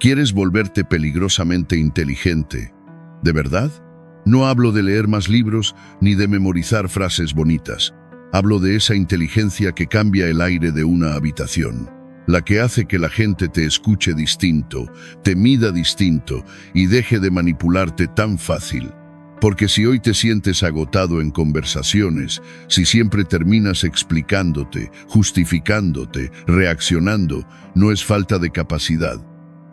¿Quieres volverte peligrosamente inteligente? ¿De verdad? No hablo de leer más libros ni de memorizar frases bonitas. Hablo de esa inteligencia que cambia el aire de una habitación, la que hace que la gente te escuche distinto, te mida distinto y deje de manipularte tan fácil. Porque si hoy te sientes agotado en conversaciones, si siempre terminas explicándote, justificándote, reaccionando, no es falta de capacidad.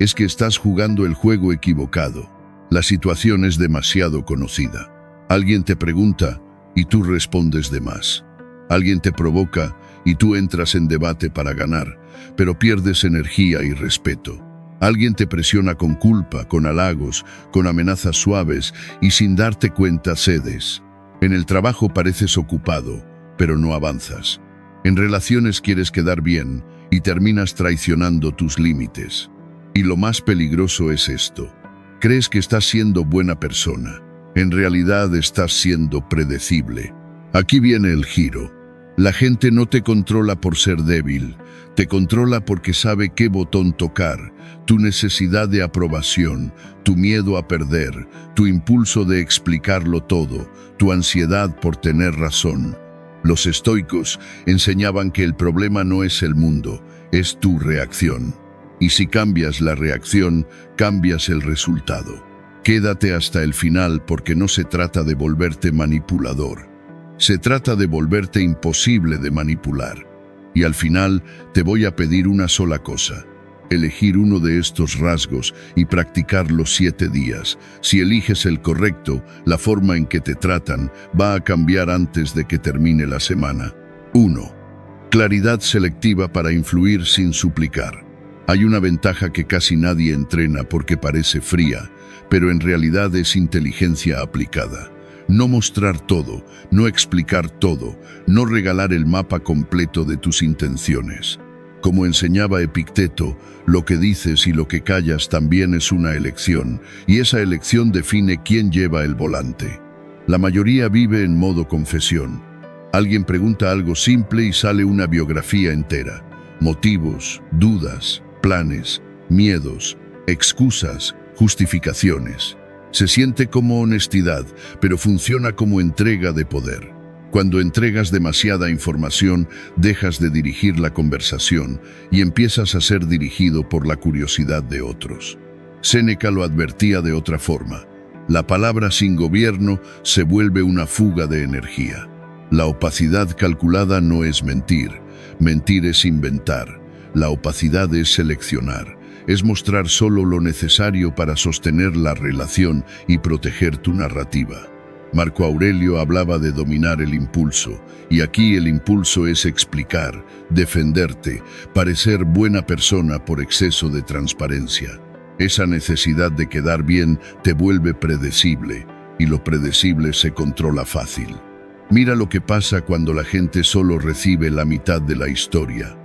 Es que estás jugando el juego equivocado. La situación es demasiado conocida. Alguien te pregunta y tú respondes de más. Alguien te provoca y tú entras en debate para ganar, pero pierdes energía y respeto. Alguien te presiona con culpa, con halagos, con amenazas suaves y sin darte cuenta cedes. En el trabajo pareces ocupado, pero no avanzas. En relaciones quieres quedar bien y terminas traicionando tus límites. Y lo más peligroso es esto. Crees que estás siendo buena persona. En realidad estás siendo predecible. Aquí viene el giro. La gente no te controla por ser débil, te controla porque sabe qué botón tocar, tu necesidad de aprobación, tu miedo a perder, tu impulso de explicarlo todo, tu ansiedad por tener razón. Los estoicos enseñaban que el problema no es el mundo, es tu reacción. Y si cambias la reacción, cambias el resultado. Quédate hasta el final porque no se trata de volverte manipulador. Se trata de volverte imposible de manipular. Y al final te voy a pedir una sola cosa. Elegir uno de estos rasgos y practicarlo 7 días. Si eliges el correcto, la forma en que te tratan va a cambiar antes de que termine la semana. 1. Claridad selectiva para influir sin suplicar. Hay una ventaja que casi nadie entrena porque parece fría, pero en realidad es inteligencia aplicada. No mostrar todo, no explicar todo, no regalar el mapa completo de tus intenciones. Como enseñaba Epicteto, lo que dices y lo que callas también es una elección, y esa elección define quién lleva el volante. La mayoría vive en modo confesión. Alguien pregunta algo simple y sale una biografía entera. Motivos, dudas, planes, miedos, excusas, justificaciones. Se siente como honestidad, pero funciona como entrega de poder. Cuando entregas demasiada información, dejas de dirigir la conversación y empiezas a ser dirigido por la curiosidad de otros. Séneca lo advertía de otra forma. La palabra sin gobierno se vuelve una fuga de energía. La opacidad calculada no es mentir. Mentir es inventar. La opacidad es seleccionar. Es mostrar solo lo necesario para sostener la relación y proteger tu narrativa. Marco Aurelio hablaba de dominar el impulso, y aquí el impulso es explicar, defenderte, parecer buena persona por exceso de transparencia. Esa necesidad de quedar bien te vuelve predecible, y lo predecible se controla fácil. Mira lo que pasa cuando la gente solo recibe la mitad de la historia.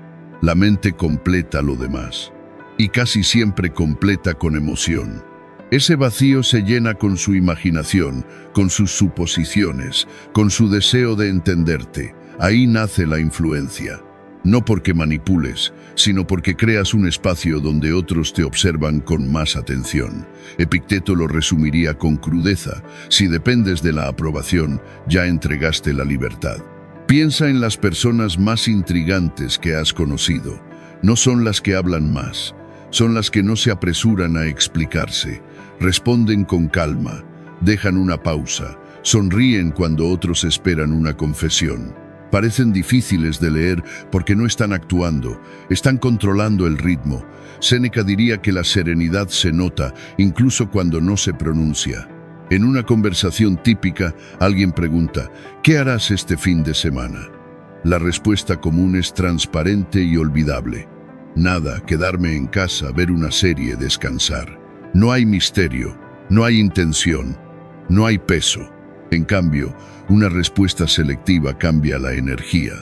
La mente completa lo demás. Y casi siempre completa con emoción. Ese vacío se llena con su imaginación, con sus suposiciones, con su deseo de entenderte. Ahí nace la influencia. No porque manipules, sino porque creas un espacio donde otros te observan con más atención. Epicteto lo resumiría con crudeza. Si dependes de la aprobación, ya entregaste la libertad. Piensa en las personas más intrigantes que has conocido. No son las que hablan más. Son las que no se apresuran a explicarse, responden con calma, dejan una pausa, sonríen cuando otros esperan una confesión. Parecen difíciles de leer porque no están actuando, están controlando el ritmo. Séneca diría que la serenidad se nota incluso cuando no se pronuncia. En una conversación típica, alguien pregunta, ¿qué harás este fin de semana? La respuesta común es transparente y olvidable. Nada, quedarme en casa, ver una serie, descansar. No hay misterio, no hay intención, no hay peso. En cambio, una respuesta selectiva cambia la energía.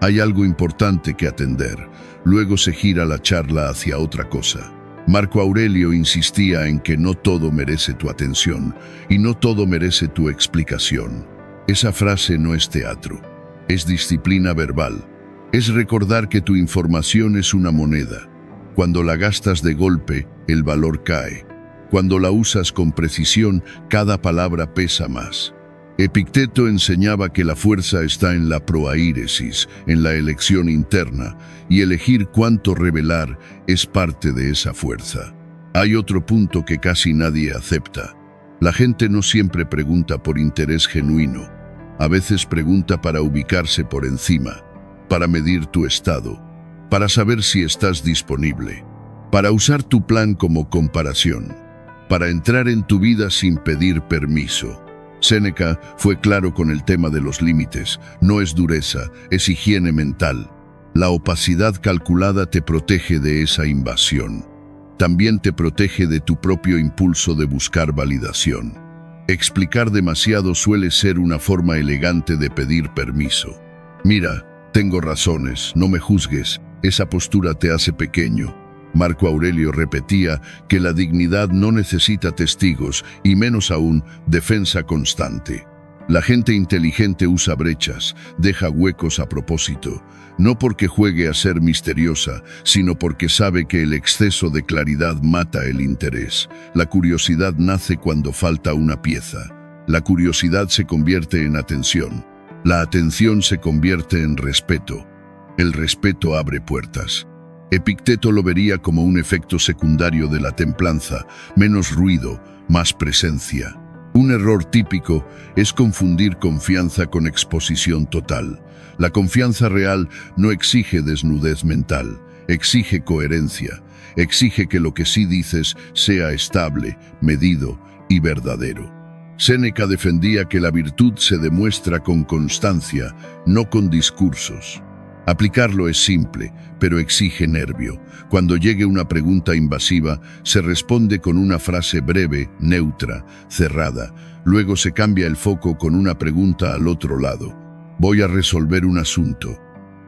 Hay algo importante que atender, luego se gira la charla hacia otra cosa. Marco Aurelio insistía en que no todo merece tu atención y no todo merece tu explicación. Esa frase no es teatro, es disciplina verbal. Es recordar que tu información es una moneda. Cuando la gastas de golpe, el valor cae. Cuando la usas con precisión, cada palabra pesa más. Epicteto enseñaba que la fuerza está en la proairesis, en la elección interna, y elegir cuánto revelar es parte de esa fuerza. Hay otro punto que casi nadie acepta. La gente no siempre pregunta por interés genuino. A veces pregunta para ubicarse por encima, para medir tu estado, para saber si estás disponible, para usar tu plan como comparación, para entrar en tu vida sin pedir permiso. Séneca fue claro con el tema de los límites. No es dureza, es higiene mental. La opacidad calculada te protege de esa invasión. También te protege de tu propio impulso de buscar validación. Explicar demasiado suele ser una forma elegante de pedir permiso. Mira, tengo razones, no me juzgues, esa postura te hace pequeño. Marco Aurelio repetía que la dignidad no necesita testigos y menos aún defensa constante. La gente inteligente usa brechas, deja huecos a propósito, no porque juegue a ser misteriosa, sino porque sabe que el exceso de claridad mata el interés. La curiosidad nace cuando falta una pieza. La curiosidad se convierte en atención. La atención se convierte en respeto. El respeto abre puertas. Epicteto lo vería como un efecto secundario de la templanza, menos ruido, más presencia. Un error típico es confundir confianza con exposición total. La confianza real no exige desnudez mental, exige coherencia, exige que lo que sí dices sea estable, medido y verdadero. Séneca defendía que la virtud se demuestra con constancia, no con discursos. Aplicarlo es simple, pero exige nervio. Cuando llegue una pregunta invasiva, se responde con una frase breve, neutra, cerrada. Luego se cambia el foco con una pregunta al otro lado. Voy a resolver un asunto.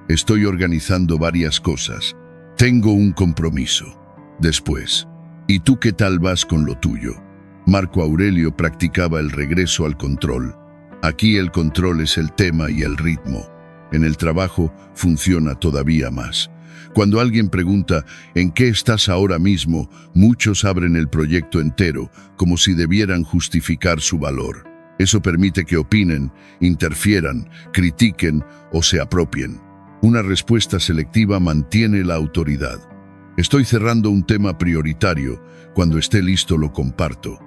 Estoy organizando varias cosas. Tengo un compromiso. Después, ¿y tú qué tal vas con lo tuyo? Marco Aurelio practicaba el regreso al control. Aquí el control es el tema y el ritmo. En el trabajo funciona todavía más. Cuando alguien pregunta ¿en qué estás ahora mismo?, muchos abren el proyecto entero, como si debieran justificar su valor. Eso permite que opinen, interfieran, critiquen o se apropien. Una respuesta selectiva mantiene la autoridad. Estoy cerrando un tema prioritario. Cuando esté listo lo comparto.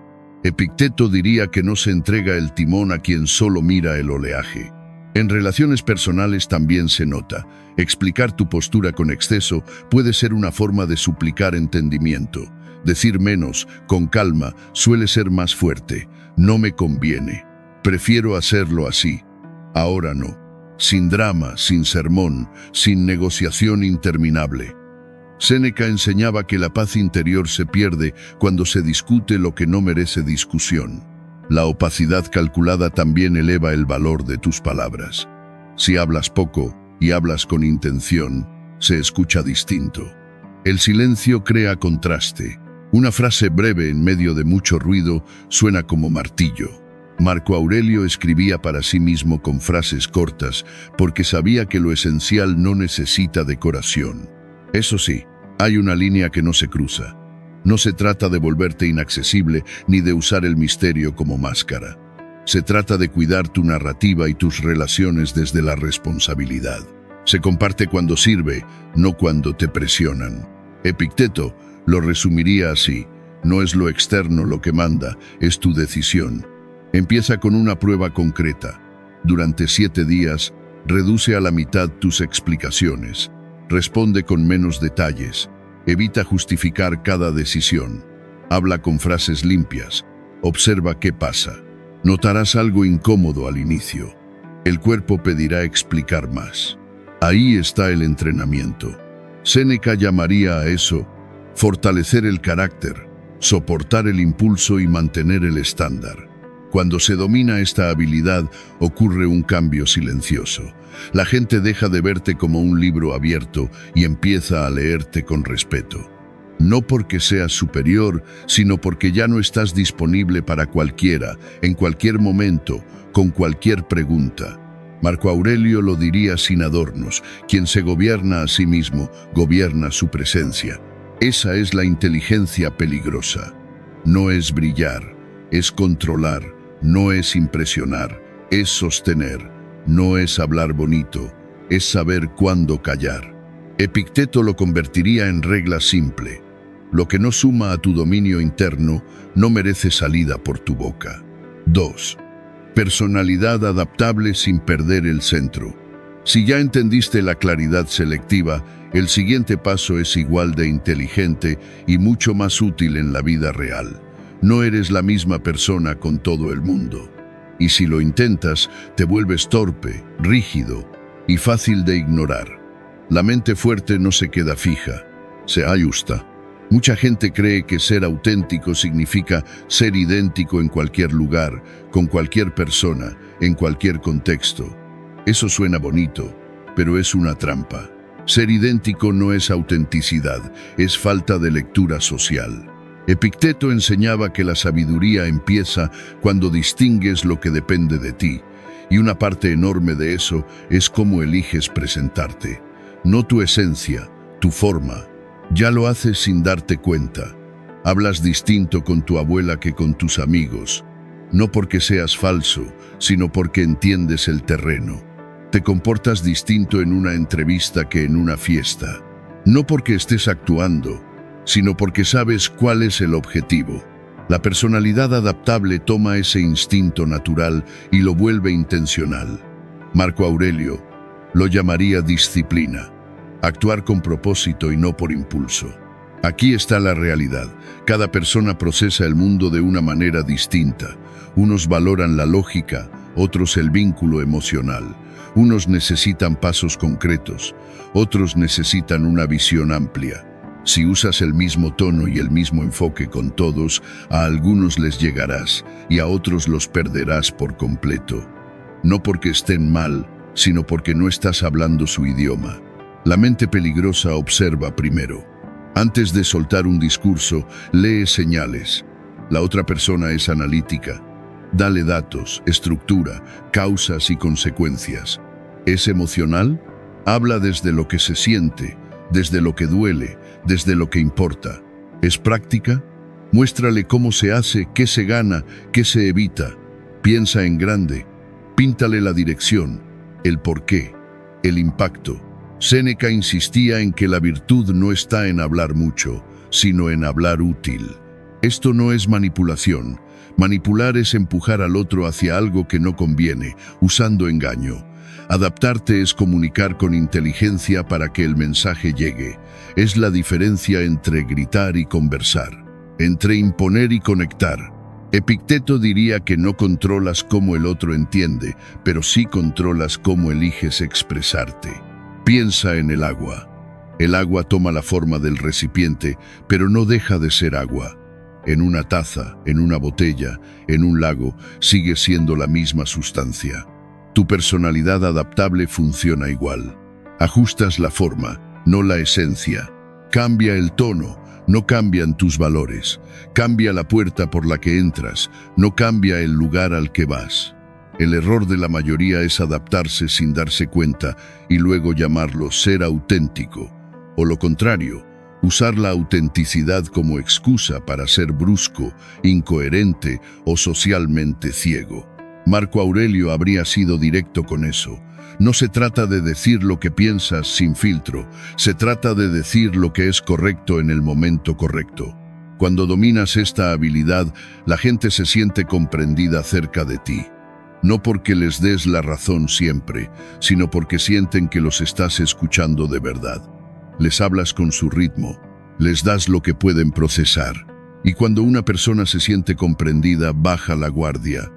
Epicteto diría que no se entrega el timón a quien solo mira el oleaje. En relaciones personales también se nota. Explicar tu postura con exceso puede ser una forma de suplicar entendimiento. Decir menos, con calma, suele ser más fuerte. No me conviene. Prefiero hacerlo así. Ahora no. Sin drama, sin sermón, sin negociación interminable. Séneca enseñaba que la paz interior se pierde cuando se discute lo que no merece discusión. La opacidad calculada también eleva el valor de tus palabras. Si hablas poco y hablas con intención, se escucha distinto. El silencio crea contraste. Una frase breve en medio de mucho ruido suena como martillo. Marco Aurelio escribía para sí mismo con frases cortas porque sabía que lo esencial no necesita decoración. Eso sí, hay una línea que no se cruza. No se trata de volverte inaccesible ni de usar el misterio como máscara. Se trata de cuidar tu narrativa y tus relaciones desde la responsabilidad. Se comparte cuando sirve, no cuando te presionan. Epicteto lo resumiría así: no es lo externo lo que manda, es tu decisión. Empieza con una prueba concreta. Durante 7 días, reduce a la mitad tus explicaciones. Responde con menos detalles. Evita justificar cada decisión. Habla con frases limpias. Observa qué pasa. Notarás algo incómodo al inicio. El cuerpo pedirá explicar más. Ahí está el entrenamiento. Séneca llamaría a eso fortalecer el carácter, soportar el impulso y mantener el estándar. Cuando se domina esta habilidad, ocurre un cambio silencioso. La gente deja de verte como un libro abierto y empieza a leerte con respeto. No porque seas superior, sino porque ya no estás disponible para cualquiera, en cualquier momento, con cualquier pregunta. Marco Aurelio lo diría sin adornos: quien se gobierna a sí mismo, gobierna su presencia. Esa es la inteligencia peligrosa. No es brillar, es controlar, no es impresionar, es sostener, no es hablar bonito, es saber cuándo callar. Epicteto lo convertiría en regla simple. Lo que no suma a tu dominio interno no merece salida por tu boca. 2. Personalidad adaptable sin perder el centro. Si ya entendiste la claridad selectiva, el siguiente paso es igual de inteligente y mucho más útil en la vida real. No eres la misma persona con todo el mundo. Y si lo intentas, te vuelves torpe, rígido y fácil de ignorar. La mente fuerte no se queda fija, se ajusta. Mucha gente cree que ser auténtico significa ser idéntico en cualquier lugar, con cualquier persona, en cualquier contexto. Eso suena bonito, pero es una trampa. Ser idéntico no es autenticidad, es falta de lectura social. Epicteto enseñaba que la sabiduría empieza cuando distingues lo que depende de ti, y una parte enorme de eso es cómo eliges presentarte. No tu esencia, tu forma. Ya lo haces sin darte cuenta. Hablas distinto con tu abuela que con tus amigos. No porque seas falso, sino porque entiendes el terreno. Te comportas distinto en una entrevista que en una fiesta. No porque estés actuando, sino porque sabes cuál es el objetivo. La personalidad adaptable toma ese instinto natural y lo vuelve intencional. Marco Aurelio lo llamaría disciplina. Actuar con propósito y no por impulso. Aquí está la realidad. Cada persona procesa el mundo de una manera distinta. Unos valoran la lógica, otros el vínculo emocional. Unos necesitan pasos concretos, otros necesitan una visión amplia. Si usas el mismo tono y el mismo enfoque con todos, a algunos les llegarás y a otros los perderás por completo. No porque estén mal, sino porque no estás hablando su idioma. La mente peligrosa observa primero. Antes de soltar un discurso, lee señales. La otra persona es analítica. Dale datos, estructura, causas y consecuencias. ¿Es emocional? Habla desde lo que se siente, desde lo que duele, desde lo que importa. ¿Es práctica? Muéstrale cómo se hace, qué se gana, qué se evita. Piensa en grande. Píntale la dirección, el porqué, el impacto. Séneca insistía en que la virtud no está en hablar mucho, sino en hablar útil. Esto no es manipulación. Manipular es empujar al otro hacia algo que no conviene, usando engaño. Adaptarte es comunicar con inteligencia para que el mensaje llegue. Es la diferencia entre gritar y conversar, entre imponer y conectar. Epicteto diría que no controlas cómo el otro entiende, pero sí controlas cómo eliges expresarte. Piensa en el agua. El agua toma la forma del recipiente, pero no deja de ser agua. En una taza, en una botella, en un lago, sigue siendo la misma sustancia. Tu personalidad adaptable funciona igual. Ajustas la forma, no la esencia. Cambia el tono, no cambian tus valores. Cambia la puerta por la que entras, no cambia el lugar al que vas. El error de la mayoría es adaptarse sin darse cuenta y luego llamarlo ser auténtico. O lo contrario, usar la autenticidad como excusa para ser brusco, incoherente o socialmente ciego. Marco Aurelio habría sido directo con eso. No se trata de decir lo que piensas sin filtro, se trata de decir lo que es correcto en el momento correcto. Cuando dominas esta habilidad, la gente se siente comprendida cerca de ti. No porque les des la razón siempre, sino porque sienten que los estás escuchando de verdad. Les hablas con su ritmo, les das lo que pueden procesar. Y cuando una persona se siente comprendida, baja la guardia.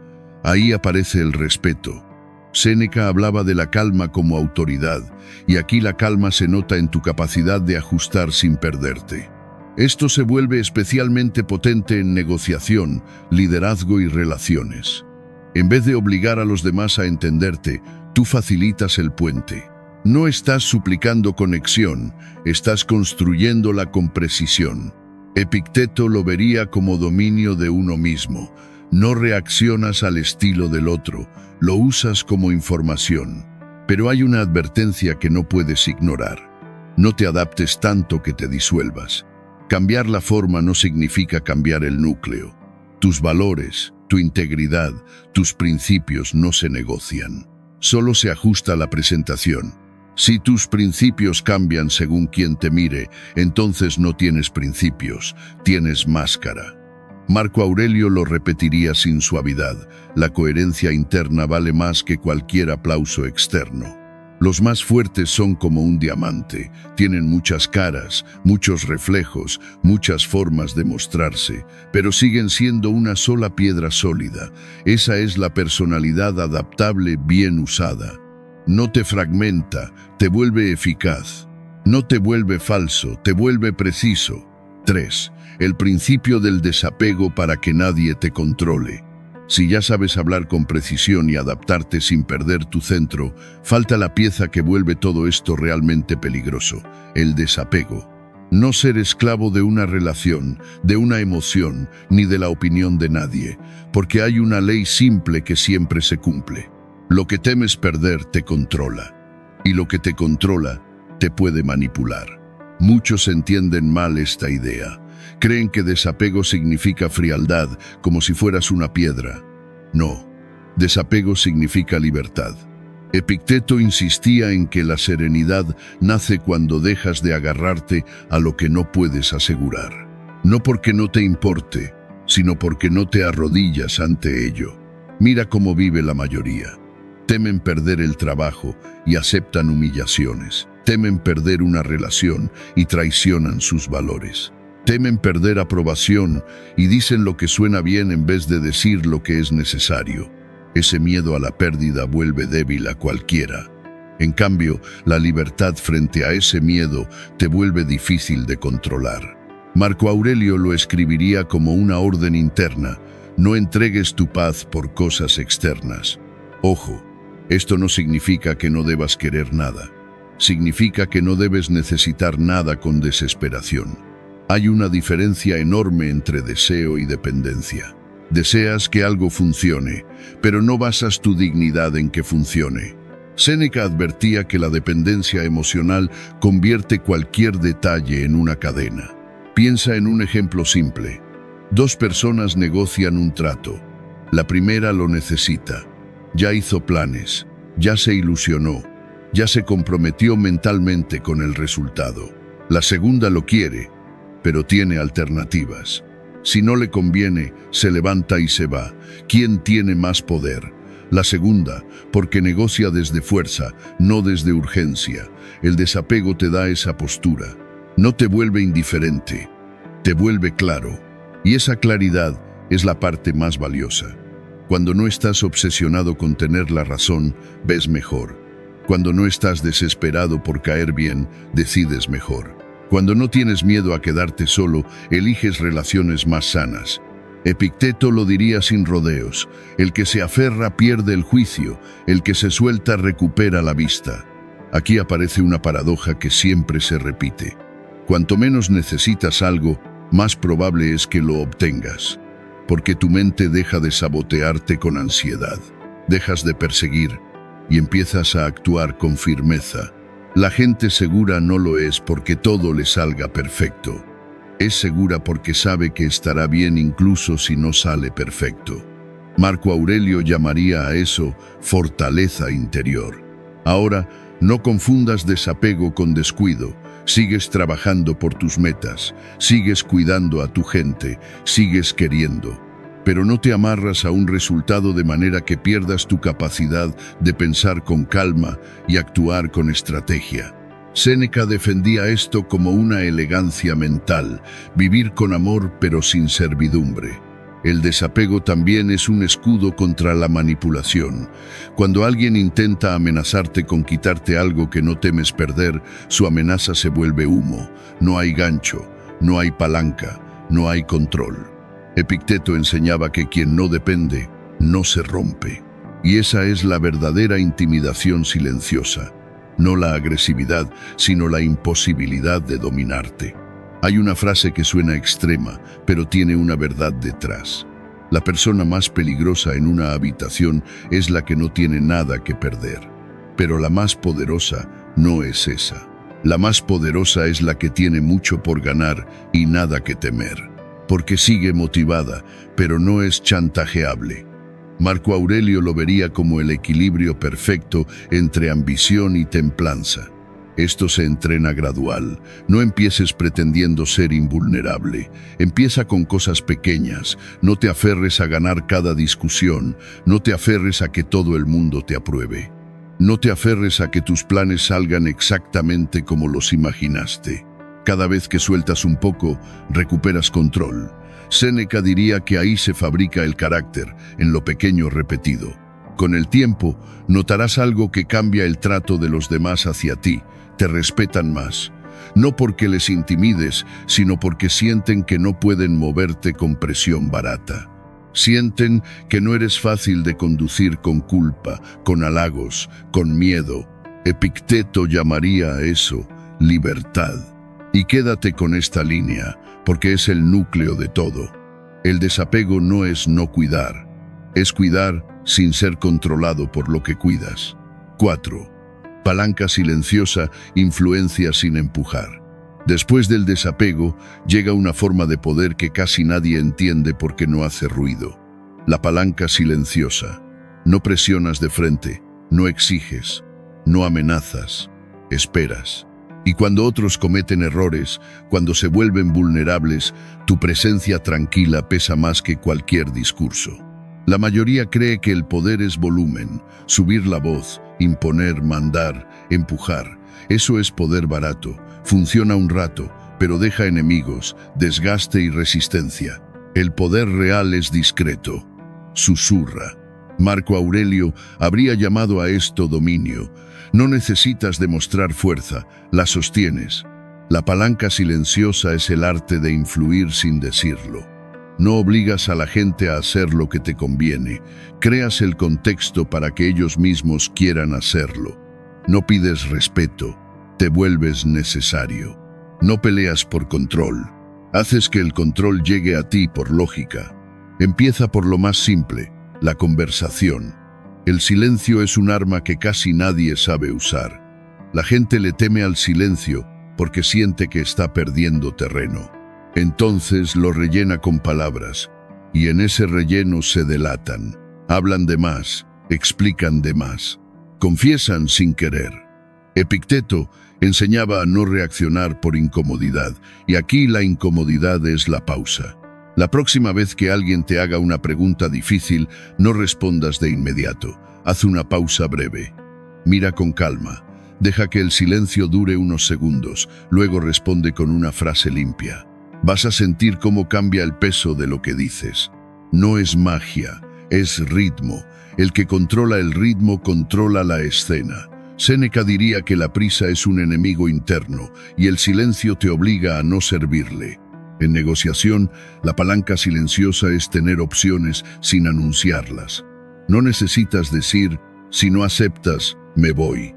Ahí aparece el respeto. Séneca hablaba de la calma como autoridad, y aquí la calma se nota en tu capacidad de ajustar sin perderte. Esto se vuelve especialmente potente en negociación, liderazgo y relaciones. En vez de obligar a los demás a entenderte, tú facilitas el puente. No estás suplicando conexión, estás construyéndola con precisión. Epicteto lo vería como dominio de uno mismo. No reaccionas al estilo del otro, lo usas como información. Pero hay una advertencia que no puedes ignorar. No te adaptes tanto que te disuelvas. Cambiar la forma no significa cambiar el núcleo. Tus valores, tu integridad, tus principios no se negocian. Solo se ajusta la presentación. Si tus principios cambian según quien te mire, entonces no tienes principios, tienes máscara. Marco Aurelio lo repetiría sin suavidad: la coherencia interna vale más que cualquier aplauso externo. Los más fuertes son como un diamante, tienen muchas caras, muchos reflejos, muchas formas de mostrarse, pero siguen siendo una sola piedra sólida. Esa es la personalidad adaptable bien usada. No te fragmenta, te vuelve eficaz. No te vuelve falso, te vuelve preciso. 3. El principio del desapego para que nadie te controle. Si ya sabes hablar con precisión y adaptarte sin perder tu centro, falta la pieza que vuelve todo esto realmente peligroso: el desapego. No ser esclavo de una relación, de una emoción, ni de la opinión de nadie, porque hay una ley simple que siempre se cumple. Lo que temes perder te controla, y lo que te controla te puede manipular. Muchos entienden mal esta idea. Creen que desapego significa frialdad, como si fueras una piedra. No, desapego significa libertad. Epicteto insistía en que la serenidad nace cuando dejas de agarrarte a lo que no puedes asegurar. No porque no te importe, sino porque no te arrodillas ante ello. Mira cómo vive la mayoría. Temen perder el trabajo y aceptan humillaciones. Temen perder una relación y traicionan sus valores. Temen perder aprobación y dicen lo que suena bien en vez de decir lo que es necesario. Ese miedo a la pérdida vuelve débil a cualquiera. En cambio, la libertad frente a ese miedo te vuelve difícil de controlar. Marco Aurelio lo escribiría como una orden interna: no entregues tu paz por cosas externas. Ojo, esto no significa que no debas querer nada. Significa que no debes necesitar nada con desesperación. Hay una diferencia enorme entre deseo y dependencia. Deseas que algo funcione, pero no basas tu dignidad en que funcione. Séneca advertía que la dependencia emocional convierte cualquier detalle en una cadena. Piensa en un ejemplo simple. 2 personas negocian un trato. La primera lo necesita. Ya hizo planes, ya se ilusionó, ya se comprometió mentalmente con el resultado. La segunda lo quiere, pero tiene alternativas. Si no le conviene, se levanta y se va. ¿Quién tiene más poder? La segunda, porque negocia desde fuerza, no desde urgencia. El desapego te da esa postura. No te vuelve indiferente, te vuelve claro. Y esa claridad es la parte más valiosa. Cuando no estás obsesionado con tener la razón, ves mejor. Cuando no estás desesperado por caer bien, decides mejor. Cuando no tienes miedo a quedarte solo, eliges relaciones más sanas. Epicteto lo diría sin rodeos: el que se aferra pierde el juicio, el que se suelta recupera la vista. Aquí aparece una paradoja que siempre se repite. Cuanto menos necesitas algo, más probable es que lo obtengas, porque tu mente deja de sabotearte con ansiedad, dejas de perseguir y empiezas a actuar con firmeza. La gente segura no lo es porque todo le salga perfecto. Es segura porque sabe que estará bien incluso si no sale perfecto. Marco Aurelio llamaría a eso fortaleza interior. Ahora, no confundas desapego con descuido. Sigues trabajando por tus metas, sigues cuidando a tu gente, sigues queriendo. Pero no te amarras a un resultado de manera que pierdas tu capacidad de pensar con calma y actuar con estrategia. Séneca defendía esto como una elegancia mental: vivir con amor pero sin servidumbre. El desapego también es un escudo contra la manipulación. Cuando alguien intenta amenazarte con quitarte algo que no temes perder, su amenaza se vuelve humo. No hay gancho, no hay palanca, no hay control. Epicteto enseñaba que quien no depende, no se rompe. Y esa es la verdadera intimidación silenciosa. No la agresividad, sino la imposibilidad de dominarte. Hay una frase que suena extrema, pero tiene una verdad detrás. La persona más peligrosa en una habitación es la que no tiene nada que perder. Pero la más poderosa no es esa. La más poderosa es la que tiene mucho por ganar y nada que temer, porque sigue motivada, pero no es chantajeable. Marco Aurelio lo vería como el equilibrio perfecto entre ambición y templanza. Esto se entrena gradual. No empieces pretendiendo ser invulnerable. Empieza con cosas pequeñas. No te aferres a ganar cada discusión. No te aferres a que todo el mundo te apruebe. No te aferres a que tus planes salgan exactamente como los imaginaste. Cada vez que sueltas un poco, recuperas control. Séneca diría que ahí se fabrica el carácter, en lo pequeño repetido. Con el tiempo, notarás algo que cambia el trato de los demás hacia ti. Te respetan más. No porque les intimides, sino porque sienten que no pueden moverte con presión barata. Sienten que no eres fácil de conducir con culpa, con halagos, con miedo. Epicteto llamaría a eso libertad. Y quédate con esta línea, porque es el núcleo de todo. El desapego no es no cuidar, es cuidar sin ser controlado por lo que cuidas. 4. Palanca silenciosa, influencia sin empujar. Después del desapego, llega una forma de poder que casi nadie entiende porque no hace ruido. La palanca silenciosa. No presionas de frente, no exiges, no amenazas, esperas. Y cuando otros cometen errores, cuando se vuelven vulnerables, tu presencia tranquila pesa más que cualquier discurso. La mayoría cree que el poder es volumen, subir la voz, imponer, mandar, empujar. Eso es poder barato, funciona un rato, pero deja enemigos, desgaste y resistencia. El poder real es discreto, susurra. Marco Aurelio habría llamado a esto dominio. No necesitas demostrar fuerza, la sostienes. La palanca silenciosa es el arte de influir sin decirlo. No obligas a la gente a hacer lo que te conviene, creas el contexto para que ellos mismos quieran hacerlo. No pides respeto, te vuelves necesario. No peleas por control, haces que el control llegue a ti por lógica. Empieza por lo más simple, la conversación. El silencio es un arma que casi nadie sabe usar. La gente le teme al silencio porque siente que está perdiendo terreno. Entonces lo rellena con palabras, y en ese relleno se delatan. Hablan de más, explican de más, confiesan sin querer. Epicteto enseñaba a no reaccionar por incomodidad, y aquí la incomodidad es la pausa. La próxima vez que alguien te haga una pregunta difícil, no respondas de inmediato. Haz una pausa breve. Mira con calma. Deja que el silencio dure unos segundos, luego responde con una frase limpia. Vas a sentir cómo cambia el peso de lo que dices. No es magia, es ritmo. El que controla el ritmo controla la escena. Séneca diría que la prisa es un enemigo interno y el silencio te obliga a no servirle. En negociación, la palanca silenciosa es tener opciones sin anunciarlas. No necesitas decir, si no aceptas, me voy.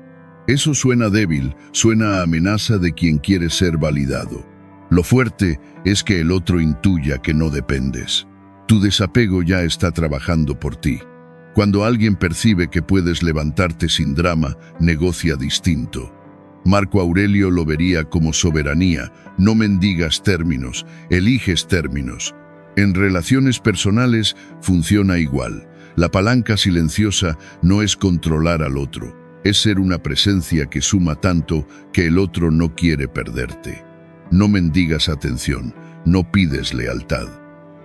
Eso suena débil, suena a amenaza de quien quiere ser validado. Lo fuerte es que el otro intuya que no dependes. Tu desapego ya está trabajando por ti. Cuando alguien percibe que puedes levantarte sin drama, negocia distinto. Marco Aurelio lo vería como soberanía. No mendigas términos, eliges términos. En relaciones personales funciona igual. La palanca silenciosa no es controlar al otro, es ser una presencia que suma tanto que el otro no quiere perderte. No mendigas atención, no pides lealtad.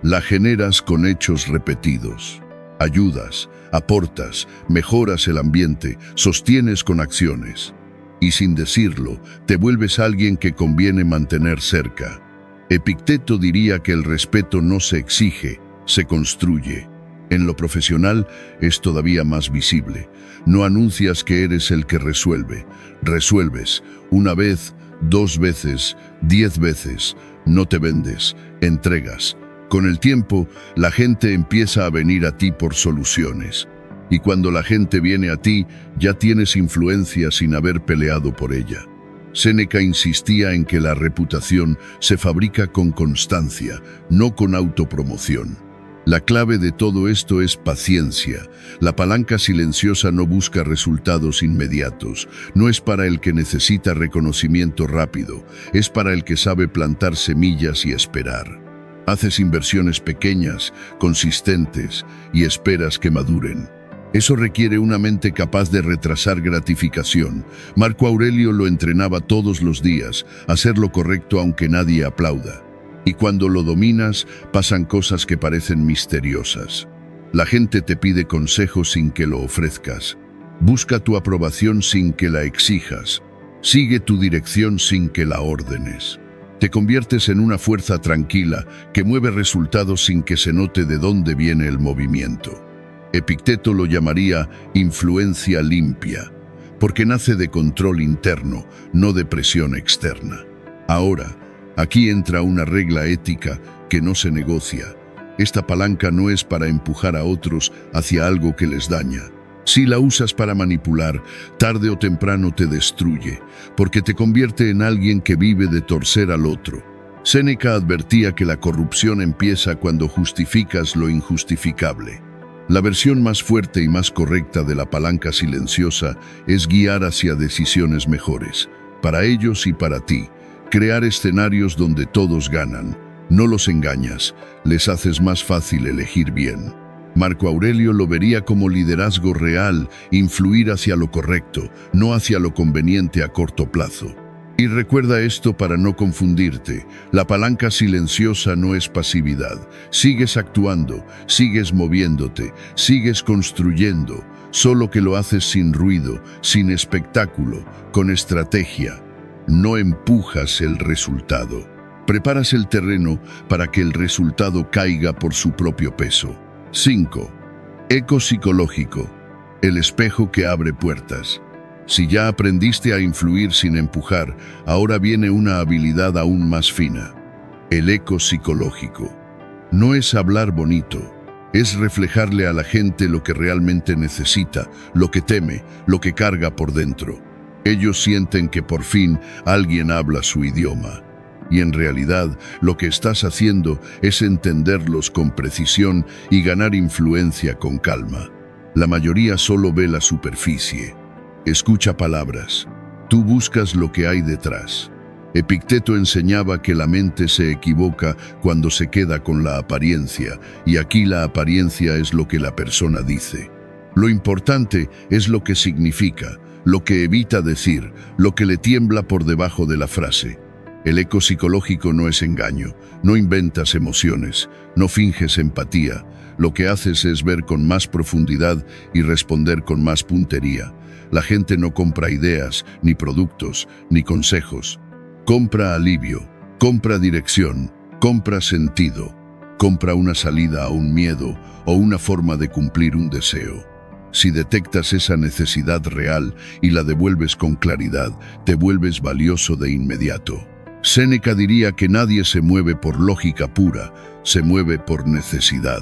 La generas con hechos repetidos. Ayudas, aportas, mejoras el ambiente, sostienes con acciones. Y sin decirlo, te vuelves alguien que conviene mantener cerca. Epicteto diría que el respeto no se exige, se construye. En lo profesional es todavía más visible. No anuncias que eres el que resuelve. Resuelves una vez, 2 veces, 10 veces. No te vendes, entregas. Con el tiempo, la gente empieza a venir a ti por soluciones. Y cuando la gente viene a ti, ya tienes influencia sin haber peleado por ella. Séneca insistía en que la reputación se fabrica con constancia, no con autopromoción. La clave de todo esto es paciencia. La palanca silenciosa no busca resultados inmediatos. No es para el que necesita reconocimiento rápido. Es para el que sabe plantar semillas y esperar. Haces inversiones pequeñas, consistentes, y esperas que maduren. Eso requiere una mente capaz de retrasar gratificación. Marco Aurelio lo entrenaba todos los días, a hacer lo correcto aunque nadie aplauda. Y cuando lo dominas, pasan cosas que parecen misteriosas. La gente te pide consejos sin que lo ofrezcas. Busca tu aprobación sin que la exijas. Sigue tu dirección sin que la ordenes. Te conviertes en una fuerza tranquila que mueve resultados sin que se note de dónde viene el movimiento. Epicteto lo llamaría influencia limpia, porque nace de control interno, no de presión externa. Ahora, aquí entra una regla ética que no se negocia. Esta palanca no es para empujar a otros hacia algo que les daña. Si la usas para manipular, tarde o temprano te destruye, porque te convierte en alguien que vive de torcer al otro. Séneca advertía que la corrupción empieza cuando justificas lo injustificable. La versión más fuerte y más correcta de la palanca silenciosa es guiar hacia decisiones mejores, para ellos y para ti. Crear escenarios donde todos ganan. No los engañas, les haces más fácil elegir bien. Marco Aurelio lo vería como liderazgo real, influir hacia lo correcto, no hacia lo conveniente a corto plazo. Y recuerda esto para no confundirte, la palanca silenciosa no es pasividad. Sigues actuando, sigues moviéndote, sigues construyendo, solo que lo haces sin ruido, sin espectáculo, con estrategia. No empujas el resultado. Preparas el terreno para que el resultado caiga por su propio peso. 5. Eco psicológico. El espejo que abre puertas. Si ya aprendiste a influir sin empujar, ahora viene una habilidad aún más fina. El eco psicológico. No es hablar bonito, es reflejarle a la gente lo que realmente necesita, lo que teme, lo que carga por dentro. Ellos sienten que por fin alguien habla su idioma. Y en realidad, lo que estás haciendo es entenderlos con precisión y ganar influencia con calma. La mayoría solo ve la superficie. Escucha palabras. Tú buscas lo que hay detrás. Epicteto enseñaba que la mente se equivoca cuando se queda con la apariencia, y aquí la apariencia es lo que la persona dice. Lo importante es lo que significa, lo que evita decir, lo que le tiembla por debajo de la frase. El eco psicológico no es engaño, no inventas emociones, no finges empatía. Lo que haces es ver con más profundidad y responder con más puntería. La gente no compra ideas, ni productos, ni consejos. Compra alivio, compra dirección, compra sentido, compra una salida a un miedo o una forma de cumplir un deseo. Si detectas esa necesidad real y la devuelves con claridad, te vuelves valioso de inmediato. Séneca diría que nadie se mueve por lógica pura, se mueve por necesidad.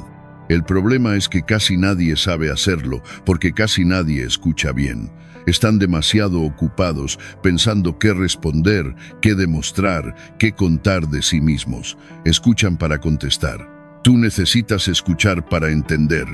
El problema es que casi nadie sabe hacerlo, porque casi nadie escucha bien. Están demasiado ocupados pensando qué responder, qué demostrar, qué contar de sí mismos. Escuchan para contestar. Tú necesitas escuchar para entender.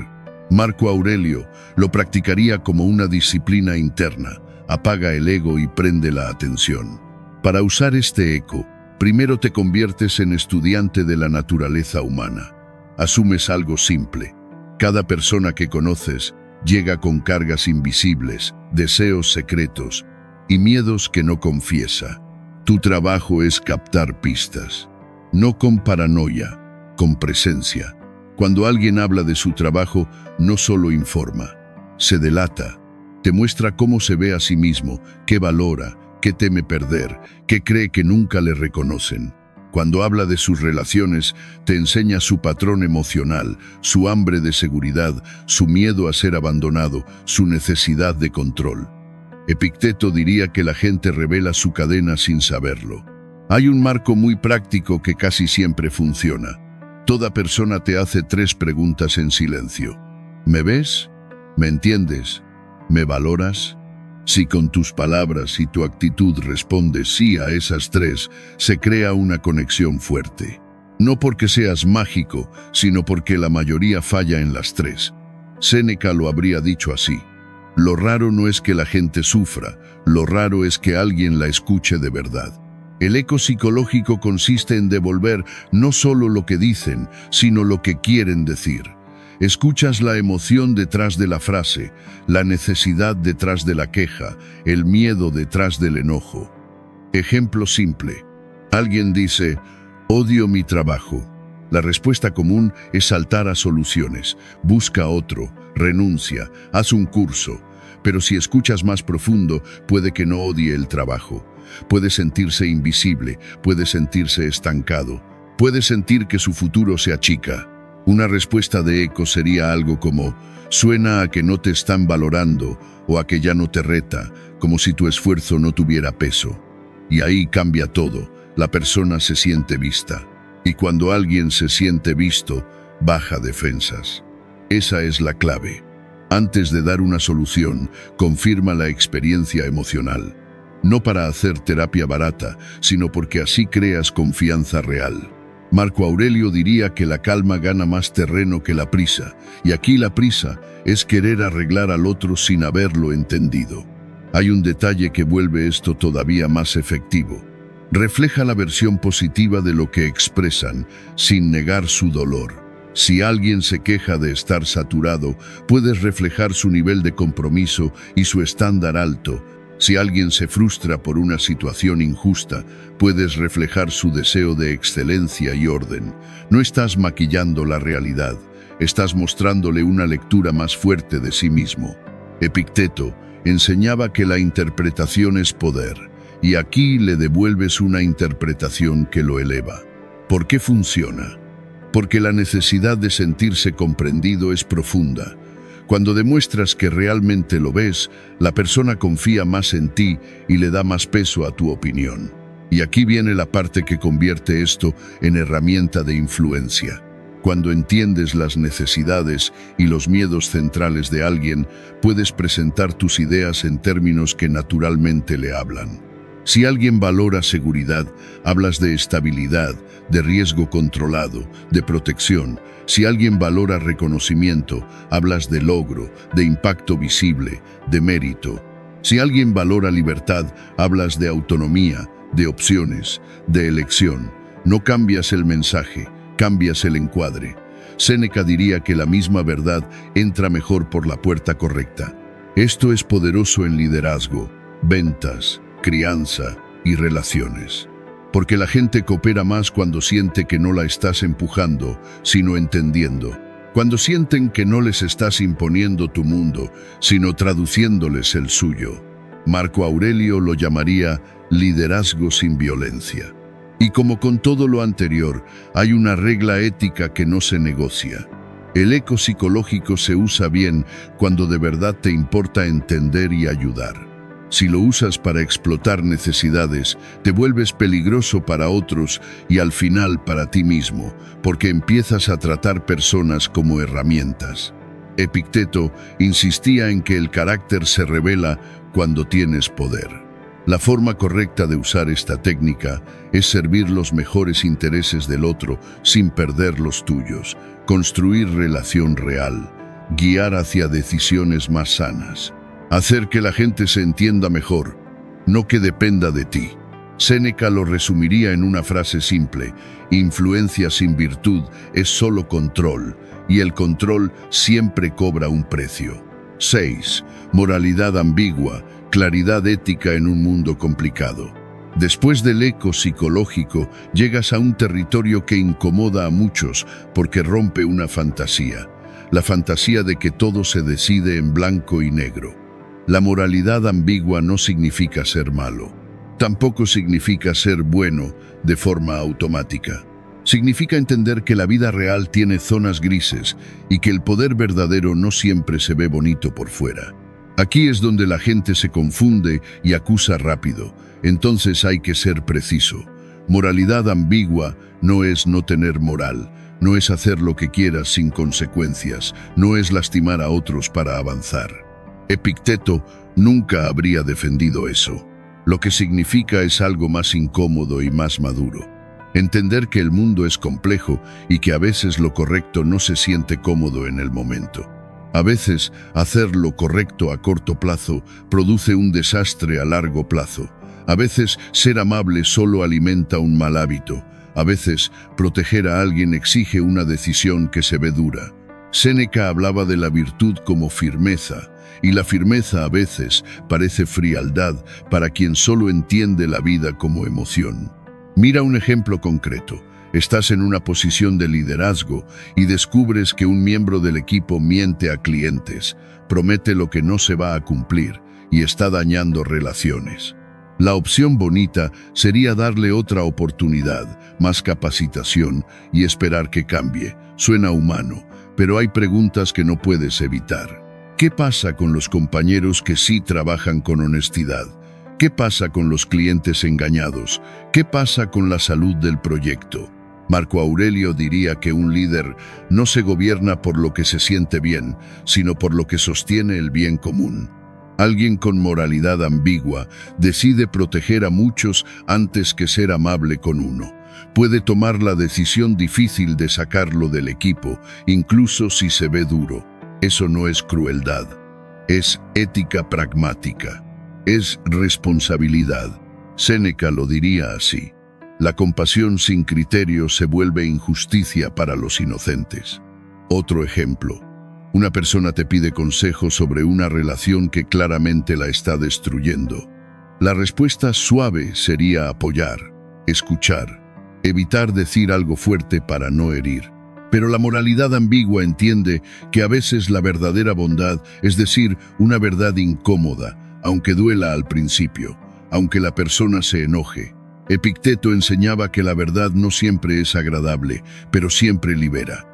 Marco Aurelio lo practicaría como una disciplina interna. Apaga el ego y prende la atención. Para usar este eco, primero te conviertes en estudiante de la naturaleza humana. Asumes algo simple. Cada persona que conoces llega con cargas invisibles, deseos secretos y miedos que no confiesa. Tu trabajo es captar pistas, no con paranoia, con presencia. Cuando alguien habla de su trabajo, no solo informa, se delata, te muestra cómo se ve a sí mismo, qué valora, qué teme perder, qué cree que nunca le reconocen. Cuando habla de sus relaciones, te enseña su patrón emocional, su hambre de seguridad, su miedo a ser abandonado, su necesidad de control. Epicteto diría que la gente revela su cadena sin saberlo. Hay un marco muy práctico que casi siempre funciona. Toda persona te hace 3 preguntas en silencio. ¿Me ves? ¿Me entiendes? ¿Me valoras? Si con tus palabras y tu actitud respondes sí a esas 3, se crea una conexión fuerte. No porque seas mágico, sino porque la mayoría falla en las tres. Séneca lo habría dicho así: lo raro no es que la gente sufra, lo raro es que alguien la escuche de verdad. El eco psicológico consiste en devolver no solo lo que dicen, sino lo que quieren decir. Escuchas la emoción detrás de la frase, la necesidad detrás de la queja, el miedo detrás del enojo. Ejemplo simple. Alguien dice: odio mi trabajo. La respuesta común es saltar a soluciones. Busca otro, renuncia, haz un curso. Pero si escuchas más profundo, puede que no odie el trabajo. Puede sentirse invisible, puede sentirse estancado, puede sentir que su futuro se achica. Una respuesta de eco sería algo como: suena a que no te están valorando o a que ya no te reta, como si tu esfuerzo no tuviera peso. Y ahí cambia todo, la persona se siente vista. Y cuando alguien se siente visto, baja defensas. Esa es la clave. Antes de dar una solución, confirma la experiencia emocional. No para hacer terapia barata, sino porque así creas confianza real. Marco Aurelio diría que la calma gana más terreno que la prisa, y aquí la prisa es querer arreglar al otro sin haberlo entendido. Hay un detalle que vuelve esto todavía más efectivo. Refleja la versión positiva de lo que expresan, sin negar su dolor. Si alguien se queja de estar saturado, puedes reflejar su nivel de compromiso y su estándar alto. Si alguien se frustra por una situación injusta, puedes reflejar su deseo de excelencia y orden. No estás maquillando la realidad, estás mostrándole una lectura más fuerte de sí mismo. Epicteto enseñaba que la interpretación es poder, y aquí le devuelves una interpretación que lo eleva. ¿Por qué funciona? Porque la necesidad de sentirse comprendido es profunda. Cuando demuestras que realmente lo ves, la persona confía más en ti y le da más peso a tu opinión. Y aquí viene la parte que convierte esto en herramienta de influencia. Cuando entiendes las necesidades y los miedos centrales de alguien, puedes presentar tus ideas en términos que naturalmente le hablan. Si alguien valora seguridad, hablas de estabilidad, de riesgo controlado, de protección. Si alguien valora reconocimiento, hablas de logro, de impacto visible, de mérito. Si alguien valora libertad, hablas de autonomía, de opciones, de elección. No cambias el mensaje, cambias el encuadre. Séneca diría que la misma verdad entra mejor por la puerta correcta. Esto es poderoso en liderazgo, ventas, crianza y relaciones. Porque la gente coopera más cuando siente que no la estás empujando, sino entendiendo. Cuando sienten que no les estás imponiendo tu mundo, sino traduciéndoles el suyo. Marco Aurelio lo llamaría liderazgo sin violencia. Y como con todo lo anterior, hay una regla ética que no se negocia. El eco psicológico se usa bien cuando de verdad te importa entender y ayudar. Si lo usas para explotar necesidades, te vuelves peligroso para otros y al final para ti mismo, porque empiezas a tratar personas como herramientas. Epicteto insistía en que el carácter se revela cuando tienes poder. La forma correcta de usar esta técnica es servir los mejores intereses del otro sin perder los tuyos, construir relación real, guiar hacia decisiones más sanas. Hacer que la gente se entienda mejor, no que dependa de ti. Séneca lo resumiría en una frase simple: influencia sin virtud es solo control, y el control siempre cobra un precio. 6. Moralidad ambigua, claridad ética en un mundo complicado. Después del eco psicológico, llegas a un territorio que incomoda a muchos porque rompe una fantasía. La fantasía de que todo se decide en blanco y negro. La moralidad ambigua no significa ser malo. Tampoco significa ser bueno de forma automática. Significa entender que la vida real tiene zonas grises y que el poder verdadero no siempre se ve bonito por fuera. Aquí es donde la gente se confunde y acusa rápido. Entonces hay que ser preciso. Moralidad ambigua no es no tener moral, no es hacer lo que quieras sin consecuencias, no es lastimar a otros para avanzar. Epicteto nunca habría defendido eso. Lo que significa es algo más incómodo y más maduro. Entender que el mundo es complejo y que a veces lo correcto no se siente cómodo en el momento. A veces, hacer lo correcto a corto plazo produce un desastre a largo plazo. A veces, ser amable solo alimenta un mal hábito. A veces, proteger a alguien exige una decisión que se ve dura. Séneca hablaba de la virtud como firmeza, y la firmeza a veces parece frialdad para quien solo entiende la vida como emoción. Mira un ejemplo concreto. Estás en una posición de liderazgo y descubres que un miembro del equipo miente a clientes, promete lo que no se va a cumplir y está dañando relaciones. La opción bonita sería darle otra oportunidad, más capacitación y esperar que cambie. Suena humano, pero hay preguntas que no puedes evitar. ¿Qué pasa con los compañeros que sí trabajan con honestidad? ¿Qué pasa con los clientes engañados? ¿Qué pasa con la salud del proyecto? Marco Aurelio diría que un líder no se gobierna por lo que se siente bien, sino por lo que sostiene el bien común. Alguien con moralidad ambigua decide proteger a muchos antes que ser amable con uno. Puede tomar la decisión difícil de sacarlo del equipo, incluso si se ve duro. Eso no es crueldad, es ética pragmática, es responsabilidad. Séneca lo diría así. La compasión sin criterio se vuelve injusticia para los inocentes. Otro ejemplo. Una persona te pide consejo sobre una relación que claramente la está destruyendo. La respuesta suave sería apoyar, escuchar, evitar decir algo fuerte para no herir. Pero la moralidad ambigua entiende que a veces la verdadera bondad, es decir, una verdad incómoda, aunque duela al principio, aunque la persona se enoje. Epicteto enseñaba que la verdad no siempre es agradable, pero siempre libera.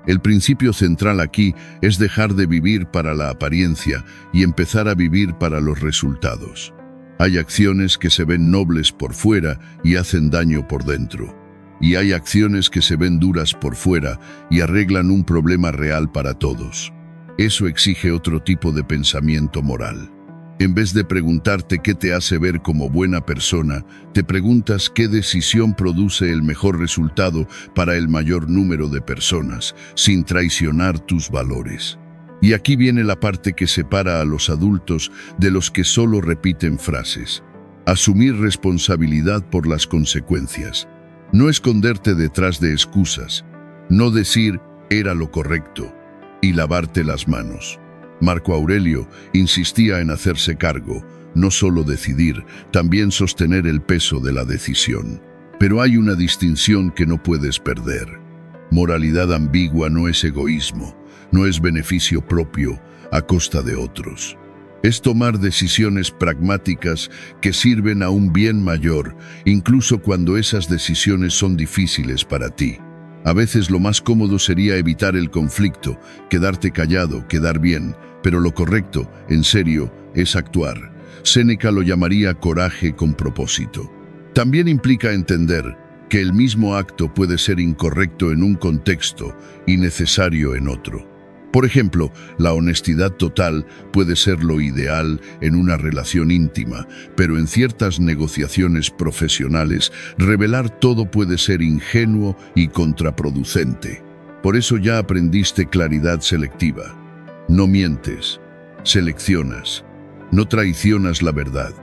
El principio central aquí es dejar de vivir para la apariencia y empezar a vivir para los resultados. Hay acciones que se ven nobles por fuera y hacen daño por dentro. Y hay acciones que se ven duras por fuera y arreglan un problema real para todos. Eso exige otro tipo de pensamiento moral. En vez de preguntarte qué te hace ver como buena persona, te preguntas qué decisión produce el mejor resultado para el mayor número de personas, sin traicionar tus valores. Y aquí viene la parte que separa a los adultos de los que solo repiten frases. Asumir responsabilidad por las consecuencias. No esconderte detrás de excusas. No decir, era lo correcto, y lavarte las manos. Marco Aurelio insistía en hacerse cargo, no solo decidir, también sostener el peso de la decisión. Pero hay una distinción que no puedes perder. Moralidad ambigua no es egoísmo, no es beneficio propio a costa de otros. Es tomar decisiones pragmáticas que sirven a un bien mayor, incluso cuando esas decisiones son difíciles para ti. A veces lo más cómodo sería evitar el conflicto, quedarte callado, quedar bien, pero lo correcto, en serio, es actuar. Séneca lo llamaría coraje con propósito. También implica entender que el mismo acto puede ser incorrecto en un contexto y necesario en otro. Por ejemplo, la honestidad total puede ser lo ideal en una relación íntima, pero en ciertas negociaciones profesionales, revelar todo puede ser ingenuo y contraproducente. Por eso ya aprendiste claridad selectiva. No mientes, seleccionas, no traicionas la verdad,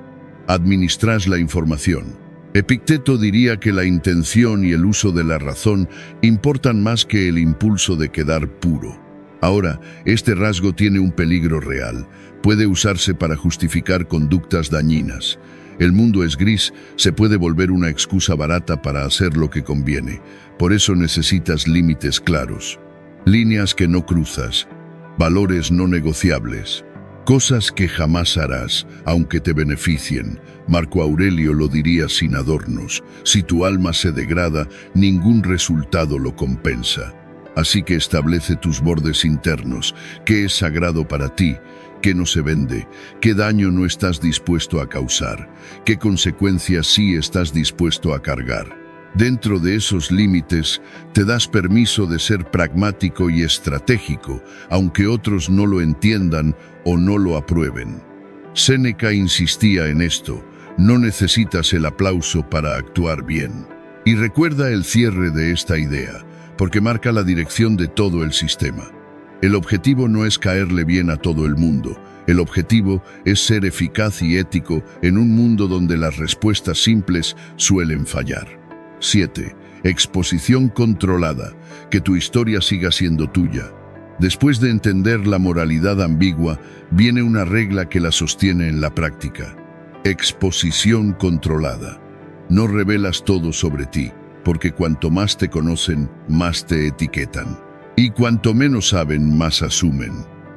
administras la información. Epicteto diría que la intención y el uso de la razón importan más que el impulso de quedar puro. Ahora, este rasgo tiene un peligro real. Puede usarse para justificar conductas dañinas. El mundo es gris, se puede volver una excusa barata para hacer lo que conviene. Por eso necesitas límites claros. Líneas que no cruzas. Valores no negociables. Cosas que jamás harás, aunque te beneficien. Marco Aurelio lo diría sin adornos. Si tu alma se degrada, ningún resultado lo compensa. Así que establece tus bordes internos, qué es sagrado para ti, qué no se vende, qué daño no estás dispuesto a causar, qué consecuencias sí estás dispuesto a cargar. Dentro de esos límites, te das permiso de ser pragmático y estratégico, aunque otros no lo entiendan o no lo aprueben. Séneca insistía en esto, no necesitas el aplauso para actuar bien. Y recuerda el cierre de esta idea, porque marca la dirección de todo el sistema. El objetivo no es caerle bien a todo el mundo. El objetivo es ser eficaz y ético en un mundo donde las respuestas simples suelen fallar. 7. Exposición controlada. Que tu historia siga siendo tuya. Después de entender la moralidad ambigua, viene una regla que la sostiene en la práctica. Exposición controlada. No revelas todo sobre ti, porque cuanto más te conocen, más te etiquetan. Y cuanto menos saben, más asumen.